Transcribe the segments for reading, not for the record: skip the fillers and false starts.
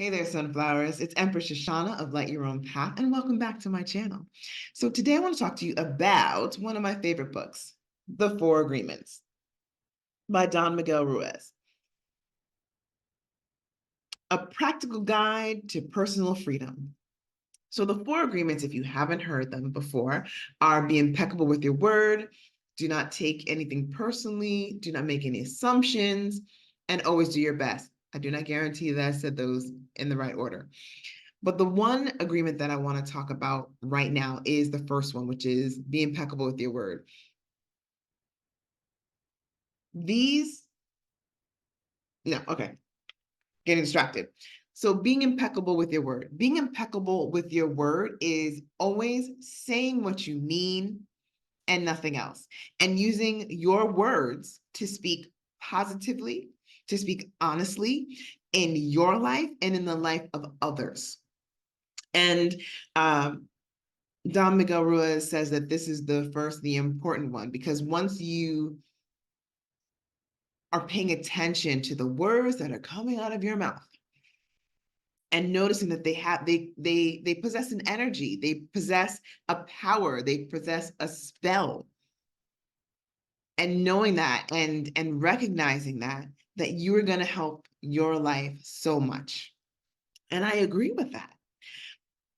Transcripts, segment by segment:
Hey there, sunflowers. It's Empress Shoshana of Light Your Own Path, and welcome back to my channel. So today I want to talk to you about one of my favorite books, The Four Agreements by Don Miguel Ruiz. A practical guide to personal freedom. So the four agreements, if you haven't heard them before, are be impeccable with your word, do not take anything personally, do not make any assumptions, and always do your best. I do not guarantee that I said those in the right order. But the one agreement that I want to talk about right now is the first one, which is be impeccable with your word. These, no, okay, getting distracted. So being impeccable with your word. Being impeccable with your word is always saying what you mean and nothing else, and using your words to speak positively, to speak honestly in your life and in the life of others. And Don Miguel Ruiz says that this is the important one, because once you are paying attention to the words that are coming out of your mouth and noticing that they possess an energy, they possess a power, they possess a spell, and knowing that and recognizing that you are going to help your life so much. And I agree with that,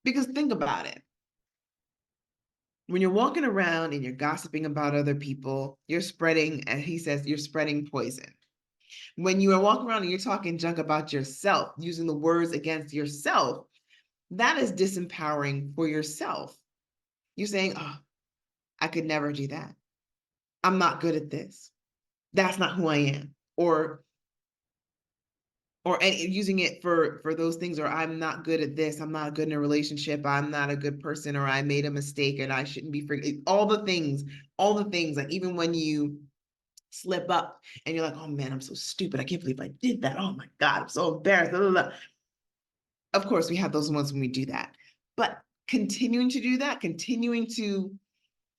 because think about it. When you're walking around and you're gossiping about other people, you're spreading, as he says, you're spreading poison. When you are walking around and you're talking junk about yourself, using the words against yourself, that is disempowering for yourself. You're saying, oh, I could never do that. I'm not good at this. That's not who I am. Or using it for those things, or I'm not good at this, I'm not good in a relationship, I'm not a good person, or I made a mistake and I shouldn't be free. All the things, like even when you slip up and you're like, oh man, I'm so stupid, I can't believe I did that, oh my God, I'm so embarrassed, blah, blah, blah. Of course, we have those moments when we do that, but continuing to do that, continuing to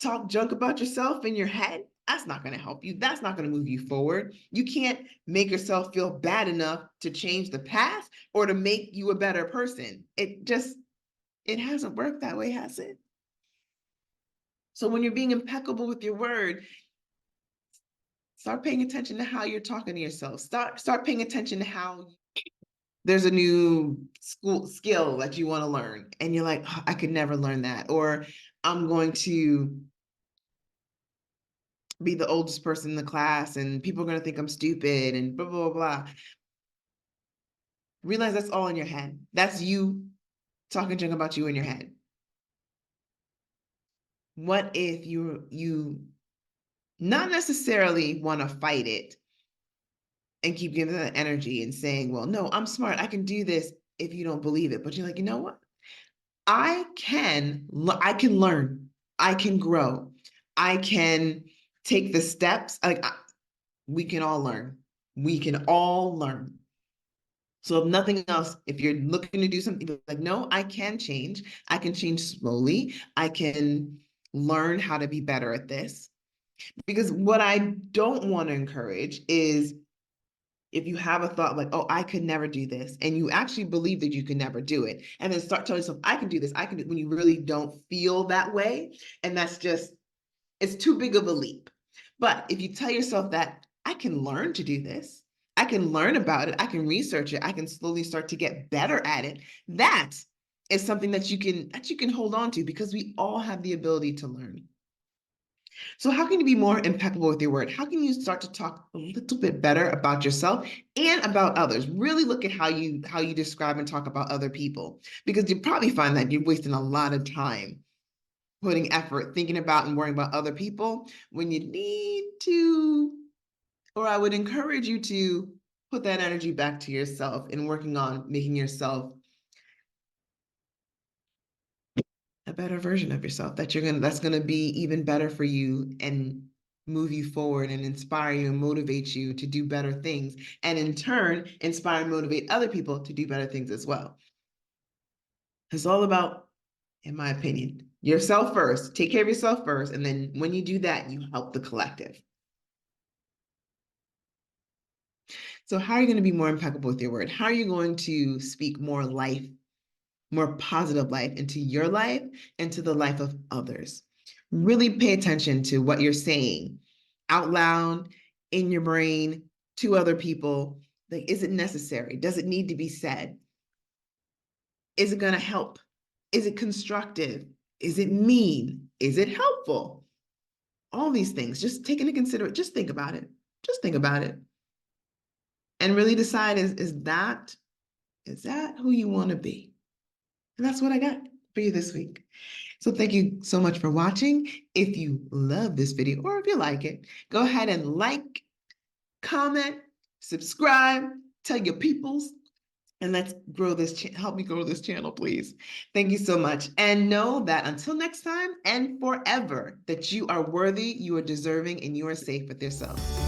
talk junk about yourself in your head, that's not going to help you. That's not going to move you forward. You can't make yourself feel bad enough to change the past or to make you a better person. It hasn't worked that way, has it? So when you're being impeccable with your word, start paying attention to how you're talking to yourself. Start paying attention to how there's a new school skill that you want to learn and you're like, oh, I could never learn that, or I'm going to be the oldest person in the class and people are going to think I'm stupid and blah, blah, blah, blah. Realize that's all in your head. That's you talking junk about you in your head. What if you not necessarily want to fight it and keep giving that energy and saying, well, no, I'm smart, I can do this, if you don't believe it. But you're like, you know what? I can learn, I can grow, I can take the steps. We can all learn. We can all learn. So if nothing else, if you're looking to do something, like, no, I can change. I can change slowly. I can learn how to be better at this. Because what I don't want to encourage is, if you have a thought like, oh, I could never do this, and you actually believe that you can never do it, and then start telling yourself, I can do this, I can do, when you really don't feel that way. And it's too big of a leap. But if you tell yourself that I can learn to do this, I can learn about it, I can research it, I can slowly start to get better at it, that is something that you can hold on to, because we all have the ability to learn. So how can you be more impeccable with your word? How can you start to talk a little bit better about yourself and about others? Really look at how you describe and talk about other people, because you probably find that you're wasting a lot of time putting effort thinking about and worrying about other people when you need to, or I would encourage you to put that energy back to yourself and working on making yourself a better version of yourself, that's gonna be even better for you and move you forward and inspire you and motivate you to do better things, and in turn inspire and motivate other people to do better things as well. It's all about, in my opinion, yourself first. Take care of yourself first, and then when you do that, you help the collective. So how are you going to be more impeccable with your word? How are you going to speak more life, more positive life into your life and to the life of others? Really pay attention to what you're saying out loud, in your brain, to other people. Like, is it necessary? Does it need to be said? Is it going to help? Is it constructive? Is it mean? Is it helpful? All these things, just take into consideration, just think about it. Just think about it. And really decide, is that who you want to be? And that's what I got for you this week. So thank you so much for watching. If you love this video or if you like it, go ahead and like, comment, subscribe, tell your peoples, and let's grow this, help me grow this channel, please. Thank you so much. And know that until next time and forever, that you are worthy, you are deserving, and you are safe with yourself.